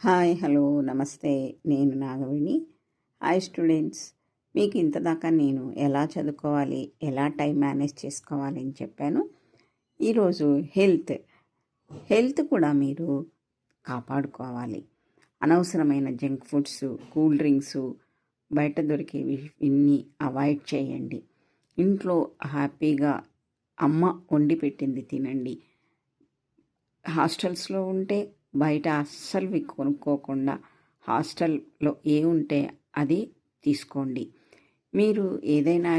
Hi hello నమస్తే. నేను Nagaveni. Hi students, మీకు ఇంతదాకా నేను ఎలా చదువుకోవాలి, ఎలా టైం మేనేజ్ చేసుకోవాలి అని చెప్పాను. ఈరోజు హెల్త్ కూడా మీరు కాపాడుకోవాలి. అనవసరమైన జంక్ ఫుడ్స్, కూల్ డ్రింక్స్, బయట దొరికేవి ఇన్ని అవాయిడ్ చేయండి. ఇంట్లో హ్యాపీగా అమ్మ వండి పెట్టింది తినండి. హాస్టల్స్లో ఉంటే బయట అస్సలు కొనుక్కోకుండా హాస్టల్లో ఏ ఉంటే అది తీసుకోండి. మీరు ఏదైనా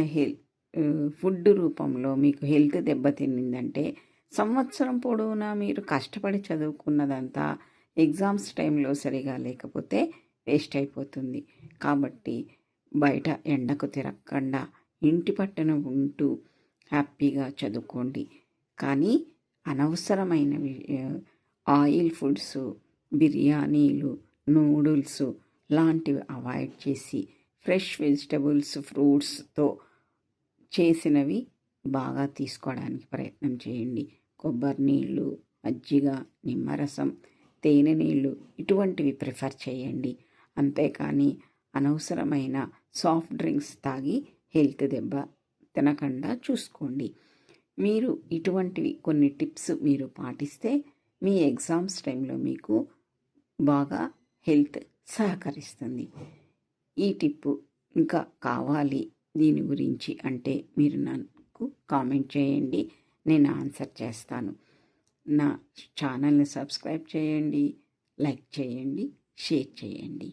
ఫుడ్ రూపంలో మీకు హెల్త్ దెబ్బతినిందంటే సంవత్సరం పొడవునా మీరు కష్టపడి చదువుకున్నదంతా ఎగ్జామ్స్ టైంలో సరిగా లేకపోతే వేస్ట్ అయిపోతుంది. కాబట్టి బయట ఎండకు తిరగకుండా ఇంటి పట్టున ఉంటూ హ్యాపీగా చదువుకోండి. కానీ అనవసరమైనవి ఆయిల్ ఫుడ్స్, బిర్యానీలు, నూడిల్స్ లాంటివి అవాయిడ్ చేసి ఫ్రెష్ వెజిటబుల్స్, ఫ్రూట్స్తో చేసినవి బాగా తీసుకోవడానికి ప్రయత్నం చేయండి. కొబ్బరి నీళ్ళు, మజ్జిగ, నిమ్మరసం, తేనె నీళ్ళు ఇటువంటివి ప్రిఫర్ చేయండి. అంతేకాని అనవసరమైన సాఫ్ట్ డ్రింక్స్ తాగి హెల్త్ దెబ్బ తినకుండా చూసుకోండి. మీరు ఇటువంటివి కొన్ని టిప్స్ మీరు పాటిస్తే మీ ఎగ్జామ్స్ టైంలో మీకు బాగా హెల్త్ సహకరిస్తుంది. ఈ టిప్పు ఇంకా కావాలి దీని గురించి అంటే మీరు నాకు కామెంట్ చేయండి, నేను ఆన్సర్ చేస్తాను. నా ఛానల్ని సబ్స్క్రైబ్ చేయండి, లైక్ చేయండి, షేర్ చేయండి.